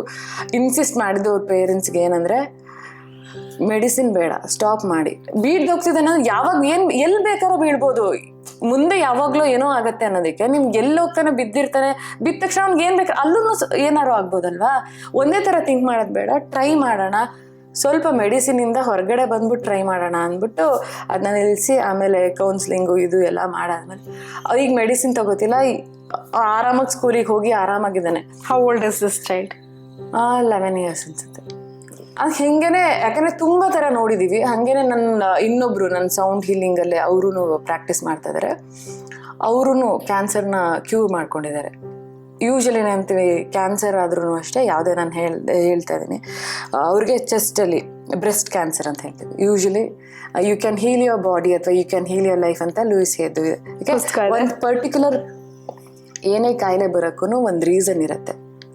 ಇನ್ಸಿಸ್ಟ್ ಮಾಡಿದ್ದು ಅವ್ರ ಪೇರೆಂಟ್ಸ್ಗೆ ಏನಂದರೆ, ಮೆಡಿಸಿನ್ ಬೇಡ, ಸ್ಟಾಪ್ ಮಾಡಿ. ಬೀಳ್ದೋಗ್ತಿದ್ದಾನೆ ಯಾವಾಗ ಎಲ್ಲಿ ಬೇಕಾದ್ರೂ ಬೀಳ್ಬೋದು, ಮುಂದೆ ಯಾವಾಗಲೂ ಏನೋ ಆಗತ್ತೆ ಅನ್ನೋದಕ್ಕೆ. ನಿಮ್ಗೆ ಎಲ್ಲಿ ಹೋಗ್ತಾನೆ ಬಿದ್ದಿರ್ತಾನೆ, ಬಿದ್ದ ತಕ್ಷಣ ಅವ್ನಿಗೆ ಏನು ಬೇಕು ಅಲ್ಲೂ ಏನಾರು ಆಗ್ಬೋದಲ್ವಾ. ಒಂದೇ ಥರ ಥಿಂಕ್ ಮಾಡೋದು ಬೇಡ, ಟ್ರೈ ಮಾಡೋಣ. ಸ್ವಲ್ಪ ಮೆಡಿಸಿನಿಂದ ಹೊರಗಡೆ ಬಂದ್ಬಿಟ್ಟು ಟ್ರೈ ಮಾಡೋಣ ಅಂದ್ಬಿಟ್ಟು ಅದನ್ನ ನಿಲ್ಲಿಸಿ ಆಮೇಲೆ ಕೌನ್ಸ್ಲಿಂಗು ಇದು ಎಲ್ಲ ಮಾಡಾದ್ಮೇಲೆ ಈಗ ಮೆಡಿಸಿನ್ ತಗೋತಿಲ್ಲ, ಆರಾಮಾಗಿ ಸ್ಕೂಲಿಗೆ ಹೋಗಿ ಆರಾಮಾಗಿದ್ದಾನೆ. How old is this child? 11 years ಅನ್ಸುತ್ತೆ. ಅದು ಹಿಂಗೇನೆ, ಯಾಕಂದರೆ ತುಂಬ ಥರ ನೋಡಿದ್ದೀವಿ. ಹಾಗೇನೆ ನನ್ನ ಸೌಂಡ್ ಹೀಲಿಂಗಲ್ಲೇ ಅವರು ಪ್ರಾಕ್ಟೀಸ್ ಮಾಡ್ತಾ ಇದ್ದಾರೆ. ಅವರು ಕ್ಯಾನ್ಸರ್ನ ಕ್ಯೂರ್ ಮಾಡ್ಕೊಂಡಿದ್ದಾರೆ. ಯೂಶಲಿ ಅಂತೀವಿ ಕ್ಯಾನ್ಸರ್ ಆದ್ರೂ ಅಷ್ಟೇ, ಯಾವುದೇ ನಾನು ಹೇಳ್ತಾ ಇದ್ದೀನಿ, ಅವ್ರಿಗೆ ಚೆಸ್ಟಲ್ಲಿ ಬ್ರೆಸ್ಟ್ ಕ್ಯಾನ್ಸರ್ ಅಂತ ಹೇಳ್ತೀವಿ. Usually you can heal your body ಅಥವಾ you can heal your life ಅಂತ ಲೂಯಿಸ್ ಹೇಳಿದ್ದು. ಒಂದು ಪರ್ಟಿಕ್ಯುಲರ್ ಏನೇ ಕಾಯಿಲೆ ಬರೋಕ್ಕೂ ಒಂದು ರೀಸನ್ ಇರುತ್ತೆ.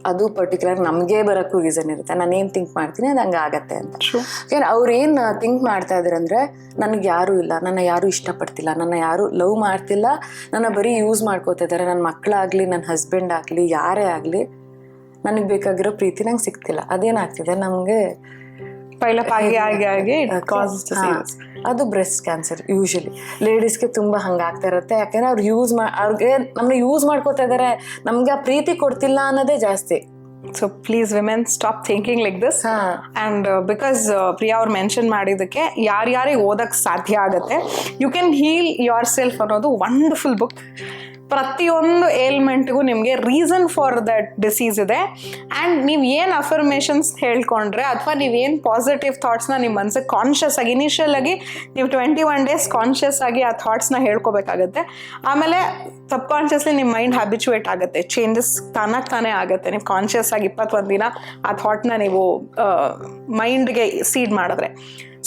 ಅದು ಪರ್ಟಿಕ್ಯುಲರ್ ನಮಗೆ ಬರೋಕ್ಕೂ ರೀಸನ್ ಇರುತ್ತೆ. ನಾನೇನು ಥಿಂಕ್ ಮಾಡ್ತೀನಿ ಅದು ಹಂಗೆ ಆಗತ್ತೆ ಅಂತ. ಯಾಕಂದ್ರೆ ಅವ್ರೇನು ಥಿಂಕ್ ಮಾಡ್ತಾ ಇದ್ದಾರೆ ಅಂದರೆ, ನನಗೆ ಯಾರೂ ಇಲ್ಲ, ನನ್ನ ಯಾರೂ ಇಷ್ಟಪಡ್ತಿಲ್ಲ, ನನ್ನ ಯಾರೂ ಲವ್ ಮಾಡ್ತಿಲ್ಲ, ನನ್ನ ಬರೀ ಯೂಸ್ ಮಾಡ್ಕೋತಾ ಇದ್ದಾರೆ. ನನ್ನ ಮಕ್ಕಳಾಗಲಿ ನನ್ನ ಹಸ್ಬೆಂಡ್ ಆಗಲಿ ಯಾರೇ ಆಗಲಿ ನನಗೆ ಬೇಕಾಗಿರೋ ಪ್ರೀತಿ ನಂಗೆ ಸಿಗ್ತಿಲ್ಲ. ಅದೇನಾಗ್ತಿದೆ ನಮಗೆ ಅದು ಬ್ರೆಸ್ಟ್ ಕ್ಯಾನ್ಸರ್. ಯೂಶಲಿ ಲೇಡೀಸ್ಗೆ ತುಂಬ ಹಂಗಾಗ್ತಾ ಇರುತ್ತೆ. ಯಾಕೆಂದರೆ ಅವ್ರಿಗೆ ನಮ್ಮನ್ನ ಯೂಸ್ ಮಾಡ್ಕೋತಾ ಇದ್ದಾರೆ, ನಮ್ಗೆ ಆ ಪ್ರೀತಿ ಕೊಡ್ತಿಲ್ಲ ಅನ್ನೋದೇ ಜಾಸ್ತಿ. So please women stop thinking like this. And because Priya ಅವ್ರು ಮೆನ್ಷನ್ ಮಾಡಿದ್ದಕ್ಕೆ ಯಾರ್ಯಾರಿಗೆ ಓದಕ್ಕೆ ಸಾಧ್ಯ ಆಗುತ್ತೆ, you can heal yourself ಅನ್ನೋದು ವಂಡರ್ಫುಲ್ ಬುಕ್. ಪ್ರತಿಯೊಂದು ಏಲ್ಮೆಂಟ್ಗೂ ನಿಮಗೆ ರೀಸನ್ ಫಾರ್ ದಟ್ ಡಿಸೀಸ್ ಇದೆ. ಆ್ಯಂಡ್ ನೀವು ಏನು ಅಫರ್ಮೇಷನ್ಸ್ ಹೇಳ್ಕೊಂಡ್ರೆ ಅಥವಾ ನೀವೇನು ಪಾಸಿಟಿವ್ ಥಾಟ್ಸ್ನ ನಿಮ್ಮ ಮನಸ್ಸಿಗೆ ಕಾನ್ಷಿಯಸ್ ಆಗಿ ಇನಿಷಿಯಲ್ ಆಗಿ ನೀವು 21 days ಕಾನ್ಷಿಯಸ್ ಆಗಿ ಆ ಥಾಟ್ಸ್ನ ಹೇಳ್ಕೊಬೇಕಾಗತ್ತೆ. ಆಮೇಲೆ ಸಬ್ ಕಾನ್ಷಿಯಸ್ಲಿ ನಿಮ್ಮ ಮೈಂಡ್ ಹ್ಯಾಬಿಚುವೇಟ್ ಆಗುತ್ತೆ, ಚೇಂಜಸ್ ತಾನೇ ಆಗುತ್ತೆ. ನೀವು ಕಾನ್ಷಿಯಸ್ ಆಗಿ 21 ದಿನ ಆ ಥಾಟ್ನ ನೀವು ಮೈಂಡ್ಗೆ ಸೀಡ್ ಮಾಡಿದ್ರೆ.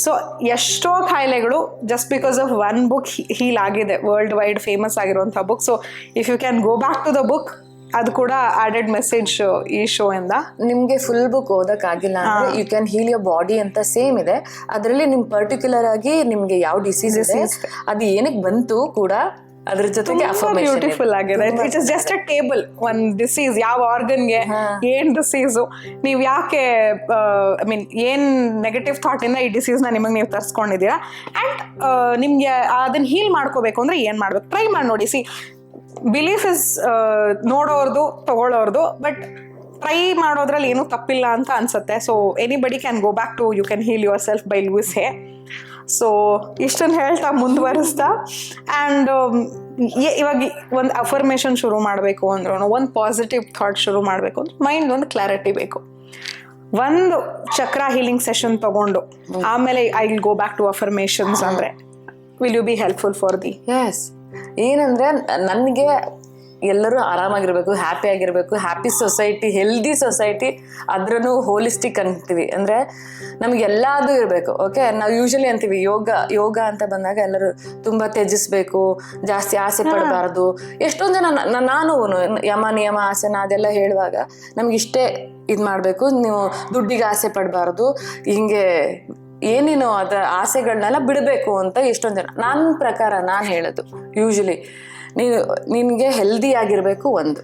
ಸೊ ಎಷ್ಟೋ ಕಾಯಿಲೆಗಳು just because of one book heal ಆಗಿದೆ, ವರ್ಲ್ಡ್ ವೈಡ್ ಫೇಮಸ್ ಆಗಿರುವಂಥ book. So if you can go back to the book, ಅದು ಕೂಡ ಆಡೆಡ್ ಮೆಸೇಜ್ ಈ ಶೋ ಇಂದ. ನಿಮಗೆ ಫುಲ್ ಬುಕ್ ಓದಕ್ಕಾಗಿಲ್ಲ ಅಂದ್ರೆ you can heal your body ಅಂತ ಸೇಮ್ ಇದೆ. ಅದರಲ್ಲಿ ನಿಮ್ ಪರ್ಟಿಕ್ಯುಲರ್ ಆಗಿ ನಿಮ್ಗೆ ಯಾವ ಡಿಸೀಸ್ ಇದೆ, ಅದು ಏನಕ್ಕೆ ಬಂತು ಕೂಡ ಅದ್ರ ಜೊತೆಗೆ ಬ್ಯೂಟಿಫುಲ್ ಆಗಿದೆ. It is just a table, ಒಂದು ಡಿಸೀಸ್ ಯಾವ ಆರ್ಗನ್ಗೆ ಏನ್ ಡಿಸೀಸು, ನೀವು ಯಾಕೆ ಐ ಮೀನ್ ಏನ್ ನೆಗೆಟಿವ್ ಥಾಟ್ ಇಂದ ಈ ಡಿಸೀಸ್ನ ನಿಮಗೆ ನೀವು ತರಿಸ್ಕೊಂಡಿದ್ದೀರಾ, ಆ್ಯಂಡ್ ನಿಮ್ಗೆ ಅದನ್ನ ಹೀಲ್ ಮಾಡ್ಕೋಬೇಕು ಅಂದ್ರೆ ಏನ್ ಮಾಡ್ಬೇಕು, ಟ್ರೈ ಮಾಡಿ ನೋಡಿ. ಸಿ ಬಿಲೀಫ್ ಇಸ್ ನೋಡೋರ್ದು ತಗೊಳ್ಳೋರ್ದು, ಬಟ್ ಟ್ರೈ ಮಾಡೋದ್ರಲ್ಲಿ ಏನೂ ತಪ್ಪಿಲ್ಲ ಅಂತ ಅನ್ಸುತ್ತೆ. So anybody can go back to you can heal yourself by Louise Hay. So ಇಷ್ಟನ್ನು ಹೇಳ್ತಾ ಮುಂದುವರಿಸ್ತಾ, ಆ್ಯಂಡ್ ಇವಾಗ ಒಂದು ಅಫರ್ಮೇಷನ್ ಶುರು ಮಾಡಬೇಕು ಅಂದ್ರೂ, ಒಂದು ಪಾಸಿಟಿವ್ ಥಾಟ್ ಶುರು ಮಾಡಬೇಕು ಅಂದ್ರೆ ಮೈಂಡ್ ಒಂದು ಕ್ಲಾರಿಟಿ ಬೇಕು. ಒಂದು ಚಕ್ರ ಹೀಲಿಂಗ್ ಸೆಷನ್ ತಗೊಂಡು ಆಮೇಲೆ I will go back to affirmations ಅಂದರೆ will you be helpful for the? Yes. ಏನಂದರೆ ನನಗೆ ಎಲ್ಲರೂ ಆರಾಮಾಗಿರ್ಬೇಕು, ಹ್ಯಾಪಿ ಆಗಿರ್ಬೇಕು, ಹ್ಯಾಪಿ ಸೊಸೈಟಿ, ಹೆಲ್ದಿ ಸೊಸೈಟಿ, ಅದ್ರೂ ಹೋಲಿಸ್ಟಿಕ್ ಅಂತೀವಿ. ಅಂದರೆ ನಮ್ಗೆ ಎಲ್ಲದೂ ಇರಬೇಕು. ಓಕೆ, ನಾವು ಯೂಶಲಿ ಅಂತೀವಿ ಯೋಗ ಅಂತ ಬಂದಾಗ ಎಲ್ಲರೂ ತುಂಬ ತ್ಯಜಿಸ್ಬೇಕು, ಜಾಸ್ತಿ ಆಸೆ ಪಡಬಾರ್ದು. ಎಷ್ಟೊಂದು ಜನ ನಾನು ಯಮ ನಿಯಮ ಆಸನ ಅದೆಲ್ಲ ಹೇಳುವಾಗ ನಮ್ಗೆ ಇಷ್ಟೇ ಇದು ಮಾಡಬೇಕು, ನೀವು ದುಡ್ಡಿಗೆ ಆಸೆ ಪಡಬಾರ್ದು, ಹಿಂಗೆ ಏನೇನೋ ಅದ ಆಸೆಗಳನ್ನೆಲ್ಲ ಬಿಡಬೇಕು ಅಂತ ಎಷ್ಟೊಂದು ಜನ. ನನ್ನ ಪ್ರಕಾರ ನಾನು ಹೇಳೋದು ಯೂಶಲಿ ನಿನಗೆ ಹೆಲ್ದಿ ಆಗಿರಬೇಕು ಒಂದು.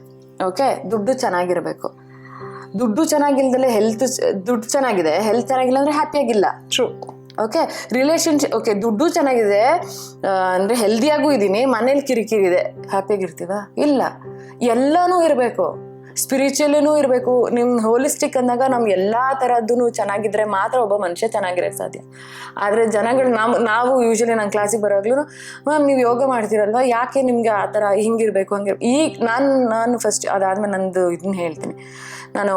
ಓಕೆ, ದುಡ್ಡು ಚೆನ್ನಾಗಿರಬೇಕು. ದುಡ್ಡು ಚೆನ್ನಾಗಿಲ್ದಲೆ ದುಡ್ಡು ಚೆನ್ನಾಗಿದೆ, ಹೆಲ್ತ್ ಚೆನ್ನಾಗಿಲ್ಲ ಅಂದರೆ ಹ್ಯಾಪಿಯಾಗಿಲ್ಲ. ಟ್ರೂ. ಓಕೆ, ರಿಲೇಶನ್ಶಿಪ್ ಓಕೆ, ದುಡ್ಡು ಚೆನ್ನಾಗಿದೆ ಅಂದರೆ ಹೆಲ್ದಿಯಾಗೂ ಇದ್ದೀನಿ, ಮನೇಲಿ ಕಿರಿಕಿರಿ ಇದೆ, ಹ್ಯಾಪಿಯಾಗಿರ್ತೀವ? ಇಲ್ಲ, ಎಲ್ಲನೂ ಇರಬೇಕು. ಸ್ಪಿರಿಚುವಲಿನೂ ಇರಬೇಕು. ನಿಮ್ಮ ಹೋಲಿಸ್ಟಿಕ್ ಅಂದಾಗ ನಮ್ಗೆ ಎಲ್ಲ ಥರದ್ದೂ ಚೆನ್ನಾಗಿದ್ರೆ ಮಾತ್ರ ಒಬ್ಬ ಮನುಷ್ಯ ಚೆನ್ನಾಗಿರೋಕ್ಕೆ ಸಾಧ್ಯ. ಆದರೆ ಜನಗಳು ನಾವು ಯೂಶಲಿ ನನ್ನ ಕ್ಲಾಸಿಗೆ ಬರೋವಾಗ್ಲೂ, ಮ್ಯಾಮ್ ನೀವು ಯೋಗ ಮಾಡ್ತೀರಲ್ವ, ಯಾಕೆ ನಿಮಗೆ ಆ ಥರ ಹಿಂಗಿರಬೇಕು ಹಂಗೆ. ಈಗ ನಾನು ಫಸ್ಟ್ ಅದಾದಮೇಲೆ ನಂದು ಇದನ್ನ ಹೇಳ್ತೀನಿ. ನಾನು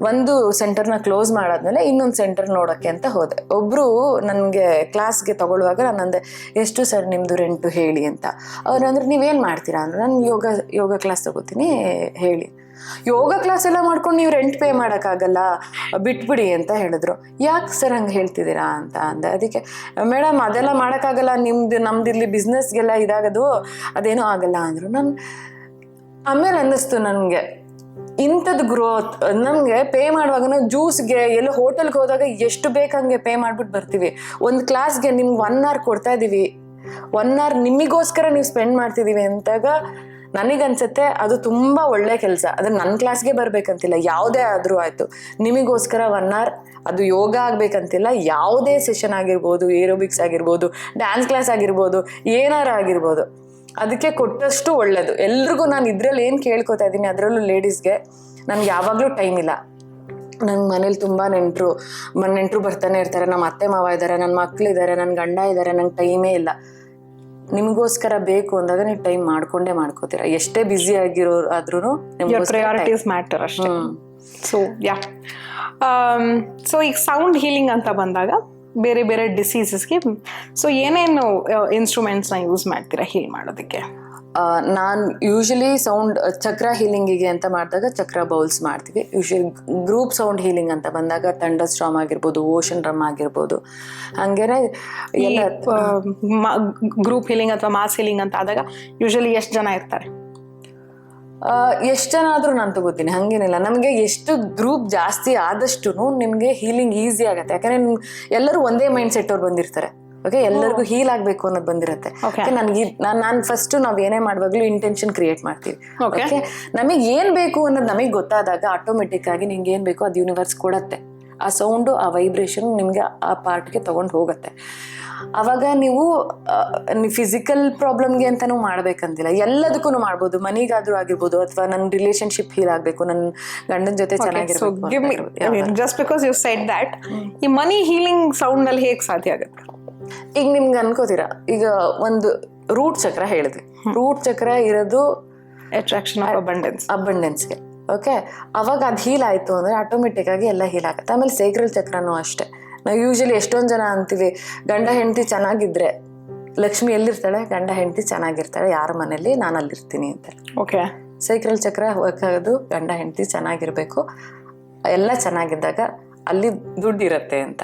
ಒಂದು ಸೆಂಟರ್ನ ಕ್ಲೋಸ್ ಮಾಡಾದ್ಮೇಲೆ ಇನ್ನೊಂದು ಸೆಂಟರ್ ನೋಡೋಕ್ಕೆ ಅಂತ ಹೋದೆ. ಒಬ್ಬರು ನನಗೆ ಕ್ಲಾಸ್ಗೆ ತಗೊಳ್ಳುವಾಗ ನಾನು ಅಂದೆ, ಎಷ್ಟು ಸರ್ ನಿಮ್ಮದು ರೆಂಟು ಹೇಳಿ ಅಂತ. ಅವ್ರು ಅಂದ್ರೆ ನೀವೇನು ಮಾಡ್ತೀರಾ ಅಂದ್ರೆ, ನಾನು ಯೋಗ ಕ್ಲಾಸ್ ತಗೋತೀನಿ ಹೇಳಿ. ಯೋಗ ಕ್ಲಾಸ್ ಎಲ್ಲ ಮಾಡ್ಕೊಂಡು ನೀವು ರೆಂಟ್ ಪೇ ಮಾಡೋಕ್ಕಾಗಲ್ಲ, ಬಿಟ್ಬಿಡಿ ಅಂತ ಹೇಳಿದ್ರು. ಯಾಕೆ ಸರ್ ಹಂಗೆ ಹೇಳ್ತಿದ್ದೀರಾ ಅಂತ ಅಂದೆ. ಅದಕ್ಕೆ ಮೇಡಮ್ ಅದೆಲ್ಲ ಮಾಡೋಕ್ಕಾಗಲ್ಲ, ನಮ್ದು ಇಲ್ಲಿ ಬಿಸ್ನೆಸ್ಗೆಲ್ಲ ಇದಾಗೋದು, ಅದೇನೂ ಆಗಲ್ಲ ಅಂದರು. ಆಮೇಲೆ ಅನ್ನಿಸ್ತು ನನಗೆ, ಇಂಥದ್ದು ಗ್ರೋತ್ ನಮಗೆ ಪೇ ಮಾಡುವಾಗ ನಾವು ಜ್ಯೂಸ್ಗೆ ಎಲ್ಲ ಹೋಟೆಲ್ಗೆ ಹೋದಾಗ ಎಷ್ಟು ಬೇಕಂಗೆ ಪೇ ಮಾಡಿಬಿಟ್ಟು ಬರ್ತೀವಿ. ಒಂದು ಕ್ಲಾಸ್ಗೆ ನಿಮ್ಗೆ 1 hour ಕೊಡ್ತಾ ಇದ್ದೀವಿ, 1 hour ನಿಮಗೋಸ್ಕರ ನೀವು ಸ್ಪೆಂಡ್ ಮಾಡ್ತಿದ್ದೀವಿ ಅಂತಾಗ ನನಗನ್ಸುತ್ತೆ ಅದು ತುಂಬ ಒಳ್ಳೆ ಕೆಲಸ. ಅದು ನನ್ನ ಕ್ಲಾಸ್ಗೆ ಬರಬೇಕಂತಿಲ್ಲ, ಯಾವುದೇ ಆದರೂ ಆಯಿತು, ನಿಮಗೋಸ್ಕರ 1 hour, ಅದು ಯೋಗ ಆಗಬೇಕಂತಿಲ್ಲ, ಯಾವುದೇ ಸೆಷನ್ ಆಗಿರ್ಬೋದು, ಏರೋಬಿಕ್ಸ್ ಆಗಿರ್ಬೋದು, ಡ್ಯಾನ್ಸ್ ಕ್ಲಾಸ್ ಆಗಿರ್ಬೋದು, ಏನಾರು ಆಗಿರ್ಬೋದು, ಅದಕ್ಕೆ ಕೊಟ್ಟಷ್ಟು ಒಳ್ಳೆಯದು. ಎಲ್ರಿಗೂ ನಾನು ಇದರಲ್ಲಿ ಏನು ಕೇಳ್ಕೊತಾ ಇದ್ದೀನಿ, ಅದರಲ್ಲೂ ಲೇಡೀಸ್ಗೆ, ನನಗೆ ಯಾವಾಗಲೂ ಟೈಮ್ ಇಲ್ಲ. ನನ್ನ ಮನೇಲಿ ತುಂಬ ನೆಂಟರು ಬರ್ತಾನೆ ಇರ್ತಾರೆ, ನಮ್ಮ ಅತ್ತೆ ಮಾವ ಇದ್ದಾರೆ, ನನ್ನ ಮಕ್ಕಳಿದ್ದಾರೆ, ನನ್ನ ಗಂಡ ಇದ್ದಾರೆ, ನಂಗೆ ಟೈಮೇ ಇಲ್ಲ. ನಿಮಗೋಸ್ಕರ ಬೇಕು ಅಂದಾಗ ನೀವು ಟೈಮ್ ಮಾಡ್ಕೋತೀರಾ. ಎಷ್ಟೇ ಬ್ಯುಸಿ ಆಗಿರೋರು ಆದ್ರೂ ಪ್ರಯಾರಿಟೀಸ್ ಮ್ಯಾಟರ್ ಅಷ್ಟೇ. ಸೊ ಸೊ ಈಗ ಸೌಂಡ್ ಹೀಲಿಂಗ್ ಅಂತ ಬಂದಾಗ ಬೇರೆ ಬೇರೆ ಡಿಸೀಸಸ್ಗೆ ಸೊ ಏನೇನು ಇನ್ಸ್ಟ್ರೂಮೆಂಟ್ಸ್ನ ಯೂಸ್ ಮಾಡ್ತೀರಾ ಹೀಲ್ ಮಾಡೋದಕ್ಕೆ? ನಾನು ಯೂಶಲಿ ಸೌಂಡ್ ಚಕ್ರ ಹೀಲಿಂಗಿಗೆ ಅಂತ ಮಾಡಿದಾಗ ಚಕ್ರ ಬೌಲ್ಸ್ ಮಾಡ್ತೀವಿ. ಯೂಶಲಿ ಗ್ರೂಪ್ ಸೌಂಡ್ ಹೀಲಿಂಗ್ ಅಂತ ಬಂದಾಗ ಥಂಡರ್ ಸ್ಟಾರ್ಮ್ ಆಗಿರ್ಬೋದು, ಓಷನ್ ಡ್ರಮ್ ಆಗಿರ್ಬೋದು, ಹಂಗೇನೆ ಎಲ್ಲ ಗ್ರೂಪ್ ಹೀಲಿಂಗ್ ಅಥವಾ ಮಾಸ್ ಹೀಲಿಂಗ್ ಅಂತ ಆದಾಗ ಯೂಶಲಿ ಎಷ್ಟು ಜನ ಇರ್ತಾರೆ? ಎಷ್ಟು ಜನ ಆದರೂ ನಾನು ತಗೋತೀನಿ, ಹಾಗೇನಿಲ್ಲ. ನಮಗೆ ಎಷ್ಟು ಗ್ರೂಪ್ ಜಾಸ್ತಿ ಆದಷ್ಟು ನಿಮಗೆ ಹೀಲಿಂಗ್ ಈಸಿ ಆಗುತ್ತೆ. ಯಾಕಂದರೆ ಎಲ್ಲರೂ ಒಂದೇ ಮೈಂಡ್ ಸೆಟ್ ಅವ್ರು ಬಂದಿರ್ತಾರೆ. ಓಕೆ, ಎಲ್ಲರಿಗೂ ಹೀಲ್ ಆಗಬೇಕು ಅನ್ನೋದು ಬಂದಿರುತ್ತೆ. ನನಗೆ ನಾನು ಫಸ್ಟು ನಾವು ಏನೇ ಮಾಡುವಾಗಲೂ ಇಂಟೆನ್ಷನ್ ಕ್ರಿಯೇಟ್ ಮಾಡ್ತೀವಿ. ಓಕೆ, ನಮಗೆ ಏನು ಬೇಕು ಅನ್ನೋದು ನಮಗೆ ಗೊತ್ತಾದಾಗ ಆಟೋಮೆಟಿಕ್ ಆಗಿ ನಿಮ್ಗೆ ಏನು ಬೇಕೋ ಅದು ಯೂನಿವರ್ಸ್ ಕೊಡುತ್ತೆ. ಆ ಸೌಂಡು, ಆ ವೈಬ್ರೇಷನ್ ನಿಮಗೆ ಆ ಪಾರ್ಟ್ಗೆ ತೊಗೊಂಡು ಹೋಗುತ್ತೆ. ಆವಾಗ ನೀವು ಫಿಸಿಕಲ್ ಪ್ರಾಬ್ಲಮ್ಗೆ ಅಂತಲೂ ಮಾಡ್ಬೇಕಂತಿಲ್ಲ, ಎಲ್ಲದಕ್ಕೂ ಮಾಡ್ಬೋದು. ಮನಿಗಾದ್ರೂ ಆಗಿರ್ಬೋದು, ಅಥವಾ ನನ್ನ ರಿಲೇಶನ್ಶಿಪ್ ಹೀಲ್ ಆಗಬೇಕು, ನನ್ನ ಗಂಡನ ಜೊತೆ ಚೆನ್ನಾಗಿರ್ಬೇಕು. Just because you said that, ಈ ಮನಿ ಹೀಲಿಂಗ್ ಸೌಂಡ್ನಲ್ಲಿ ಹೇಗೆ ಸಾಧ್ಯ ಆಗುತ್ತೆ? ಈಗ ನಿಮ್ಗೆ ಅನ್ಕೋತೀರಾ, ಈಗ ಒಂದು ರೂಟ್ ಚಕ್ರ ಹೇಳಿದ್ವಿ. ರೂಟ್ ಚಕ್ರ ಇರೋದು ಅಟ್ರಾಕ್ಷನ್ ಆಫ್ ಅಬಂಡೆನ್ಸ್ಗೆ. ಓಕೆ, ಅವಾಗ ಅದು ಹೀಲ್ ಆಯಿತು ಅಂದರೆ ಆಟೋಮೆಟಿಕ್ ಆಗಿ ಎಲ್ಲ ಹೀಲ್ ಆಗುತ್ತೆ. ಆಮೇಲೆ ಸೇಕ್ರಲ್ ಚಕ್ರನೂ ಅಷ್ಟೇ. ನಾವು ಯೂಶಲಿ ಎಷ್ಟೊಂದು ಜನ ಅಂತೀವಿ, ಗಂಡ ಹೆಂಡತಿ ಚೆನ್ನಾಗಿದ್ರೆ ಲಕ್ಷ್ಮಿ ಎಲ್ಲಿರ್ತಾಳೆ, ಗಂಡ ಹೆಂಡತಿ ಚೆನ್ನಾಗಿರ್ತಾಳೆ, ಯಾರ ಮನೇಲಿ ನಾನು ಅಲ್ಲಿರ್ತೀನಿ ಅಂತ. ಓಕೆ, ಸೈಕ್ರಲ್ ಚಕ್ರ ಹೋಗೋದು ಗಂಡ ಹೆಂಡತಿ ಚೆನ್ನಾಗಿರ್ಬೇಕು, ಎಲ್ಲ ಚೆನ್ನಾಗಿದ್ದಾಗ ಅಲ್ಲಿ ದುಡ್ಡು ಇರುತ್ತೆ ಅಂತ.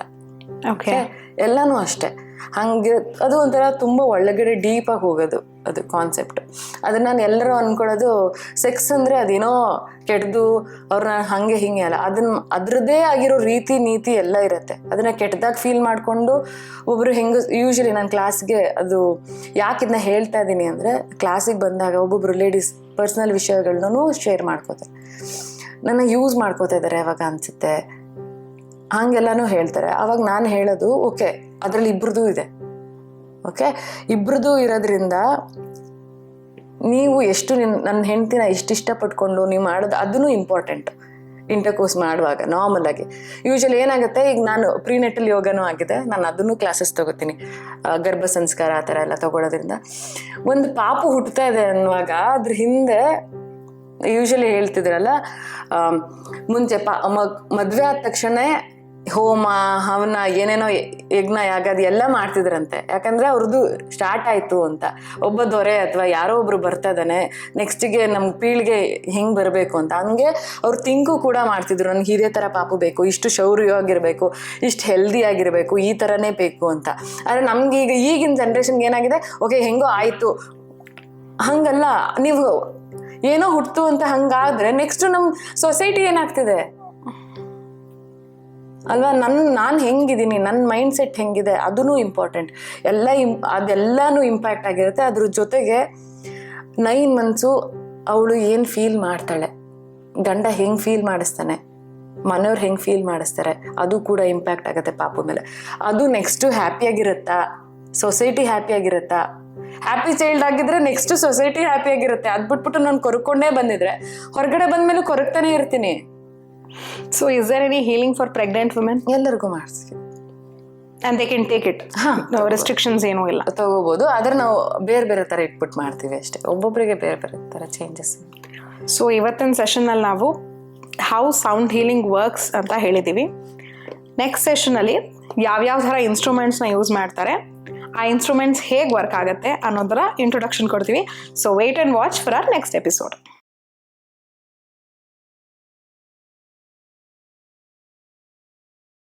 ಓಕೆ, ಎಲ್ಲನೂ ಅಷ್ಟೇ. ಹಂಗೆ ಅದು ಒಂಥರ ತುಂಬ ಒಳಗಡೆ ಡೀಪಾಗಿ ಹೋಗೋದು ಅದು ಕಾನ್ಸೆಪ್ಟ್. ಅದನ್ನ ನಾನು ಎಲ್ಲರೂ ಅಂದ್ಕೊಳ್ಳೋದು ಸೆಕ್ಸ್ ಅಂದರೆ ಅದೇನೋ ಕೆಟ್ಟದು, ಅವ್ರನ್ನ ಹಾಗೆ ಹಿಂಗೆ ಅಲ್ಲ. ಅದ್ರದ್ದೇ ಆಗಿರೋ ರೀತಿ ನೀತಿ ಎಲ್ಲ ಇರುತ್ತೆ. ಅದನ್ನು ಕೆಟ್ಟದಾಗಿ ಫೀಲ್ ಮಾಡಿಕೊಂಡು ಒಬ್ಬರು ಹೆಂಗೆ, ಯೂಶಲಿ ನಾನು ಕ್ಲಾಸ್ಗೆ ಅದು ಯಾಕೆ ಇದನ್ನ ಹೇಳ್ತಾ ಇದ್ದೀನಿ ಅಂದರೆ, ಕ್ಲಾಸಿಗೆ ಬಂದಾಗ ಒಬ್ಬೊಬ್ಬರು ಲೇಡೀಸ್ ಪರ್ಸ್ನಲ್ ವಿಷಯಗಳನ್ನೂ ಶೇರ್ ಮಾಡ್ಕೋತಾರೆ, ನನ್ನ ಯೂಸ್ ಮಾಡ್ಕೋತಾ ಇದ್ದಾರೆ ಅವಾಗ ಅನಿಸುತ್ತೆ, ಹಾಗೆಲ್ಲನೂ ಹೇಳ್ತಾರೆ. ಆವಾಗ ನಾನು ಹೇಳೋದು, ಓಕೆ ಅದರಲ್ಲಿ ಇಬ್ರದ್ದು ಇದೆ. ಓಕೆ, ಇಬ್ರದ್ದು ಇರೋದ್ರಿಂದ ನೀವು ಎಷ್ಟು ನನ್ನ ಹೆಂಡ್ತಿನ ಎಷ್ಟು ಇಷ್ಟಪಟ್ಕೊಂಡು ನೀವು ಮಾಡೋದು ಅದೂ ಇಂಪಾರ್ಟೆಂಟ್. ಇಂಟರ್ಕೋರ್ಸ್ ಮಾಡುವಾಗ ನಾರ್ಮಲ್ ಆಗಿ ಯೂಶಲಿ ಏನಾಗುತ್ತೆ, ಈಗ ನಾನು ಪ್ರೀನೆಟಲ್ ಯೋಗನೂ ಆಗಿದೆ, ನಾನು ಅದನ್ನು ಕ್ಲಾಸಸ್ ತೊಗೋತೀನಿ. ಗರ್ಭ ಸಂಸ್ಕಾರ ಆ ಥರ ಎಲ್ಲ ತೊಗೊಳೋದ್ರಿಂದ ಒಂದು ಪಾಪು ಹುಟ್ಟುತ್ತಾ ಇದೆ ಅನ್ನುವಾಗ ಅದ್ರ ಹಿಂದೆ ಯೂಶಲಿ ಹೇಳ್ತಿದ್ರಲ್ಲ, ಮುಂಚೆ ಮದುವೆ ಆದ ತಕ್ಷಣ ಹೋಮ ಹವನ ಏನೇನೋ ಯಜ್ಞ ಯಾಗದ್ ಎಲ್ಲ ಮಾಡ್ತಿದ್ರಂತೆ. ಯಾಕಂದ್ರೆ ಅವ್ರದ್ದು ಸ್ಟಾರ್ಟ್ ಆಯ್ತು ಅಂತ. ಒಬ್ಬ ದೊರೆ ಅಥವಾ ಯಾರೋ ಒಬ್ರು ಬರ್ತಾ ಇದ್ದಾನೆ, ನೆಕ್ಸ್ಟಿಗೆ ನಮ್ ಪೀಳಿಗೆ ಹೆಂಗ್ ಬರಬೇಕು ಅಂತ. ಹಂಗೆ ಅವ್ರು ಥಿಂಕು ಕೂಡ ಮಾಡ್ತಿದ್ರು, ನನ್ಗೆ ಇದೇ ತರ ಪಾಪು ಬೇಕು, ಇಷ್ಟು ಶೌರ್ಯವಾಗಿರ್ಬೇಕು, ಇಷ್ಟು ಹೆಲ್ದಿ ಆಗಿರ್ಬೇಕು, ಈ ತರನೇ ಬೇಕು ಅಂತ. ಆದ್ರೆ ನಮ್ಗೆ ಈಗಿನ ಜನ್ರೇಷನ್ಗೆ ಏನಾಗಿದೆ, ಓಕೆ ಹೆಂಗೋ ಆಯ್ತು, ಹಂಗಲ್ಲ. ನೀವು ಏನೋ ಹುಟ್ಟು ಅಂತ ಹಂಗಾದ್ರೆ ನೆಕ್ಸ್ಟ್ ನಮ್ ಸೊಸೈಟಿ ಏನಾಗ್ತಿದೆ ಅಲ್ವಾ? ನಾನು ಹೆಂಗಿದ್ದೀನಿ, ನನ್ನ ಮೈಂಡ್ ಸೆಟ್ ಹೆಂಗಿದೆ, ಅದೂ ಇಂಪಾರ್ಟೆಂಟ್. ಅದೆಲ್ಲಾನು ಇಂಪ್ಯಾಕ್ಟ್ ಆಗಿರುತ್ತೆ. ಅದ್ರ ಜೊತೆಗೆ 9 months ಅವಳು ಏನು ಫೀಲ್ ಮಾಡ್ತಾಳೆ, ಗಂಡ ಹೆಂಗೆ ಫೀಲ್ ಮಾಡಿಸ್ತಾನೆ, ಮನೆಯವ್ರು ಹೆಂಗೆ ಫೀಲ್ ಮಾಡಿಸ್ತಾರೆ, ಅದು ಕೂಡ ಇಂಪ್ಯಾಕ್ಟ್ ಆಗುತ್ತೆ ಪಾಪು ಮೇಲೆ. ಅದು ನೆಕ್ಸ್ಟು ಹ್ಯಾಪಿಯಾಗಿರುತ್ತಾ, ಸೊಸೈಟಿ ಹ್ಯಾಪಿಯಾಗಿರುತ್ತಾ? ಹ್ಯಾಪಿ ಚೈಲ್ಡ್ ಆಗಿದ್ರೆ ನೆಕ್ಸ್ಟ್ ಸೊಸೈಟಿ ಹ್ಯಾಪಿಯಾಗಿರುತ್ತೆ. ಅದು ಬಿಟ್ಬಿಟ್ಟು ನಾನು ಕೊರ್ಕೊಂಡೇ ಬಂದಿದ್ರೆ ಹೊರಗಡೆ ಬಂದ್ಮೇಲೆ ಕೊರಗ್ತಾನೆ ಇರ್ತೀನಿ. So is there any healing for pregnant women? ಎಲ್ಲರಿಗೂ ಮಾಡಿಸ್ತೀವಿ. And they can take it. Restrictions ಏನೂ ಇಲ್ಲ, ತಗೋಬಹುದು. ಆದ್ರೆ ನಾವು ಬೇರೆ ಬೇರೆ ತರ ಇಟ್ಬಿಟ್ಟು ಮಾಡ್ತೀವಿ ಅಷ್ಟೇ. ಒಬ್ಬೊಬ್ಬರಿಗೆ ಬೇರೆ ಬೇರೆ ತರ ಚೇಂಜಸ್. ಸೊ ಇವತ್ತಿನ ಸೆಷನ್ನಲ್ಲಿ ನಾವು ಹೌ ಸೌಂಡ್ ಹೀಲಿಂಗ್ ವರ್ಕ್ಸ್ ಅಂತ ಹೇಳಿದ್ದೀವಿ. ನೆಕ್ಸ್ಟ್ ಸೆಷನಲ್ಲಿ ಯಾವ್ಯಾವ ಥರ ಇನ್ಸ್ಟ್ರೂಮೆಂಟ್ಸ್ನ ಯೂಸ್ ಮಾಡ್ತಾರೆ, ಆ ಇನ್ಸ್ಟ್ರೂಮೆಂಟ್ಸ್ ಹೇಗೆ ವರ್ಕ್ ಆಗುತ್ತೆ ಅನ್ನೋದರ ಇಂಟ್ರೊಡಕ್ಷನ್ ಕೊಡ್ತೀವಿ. So wait and watch for our next episode.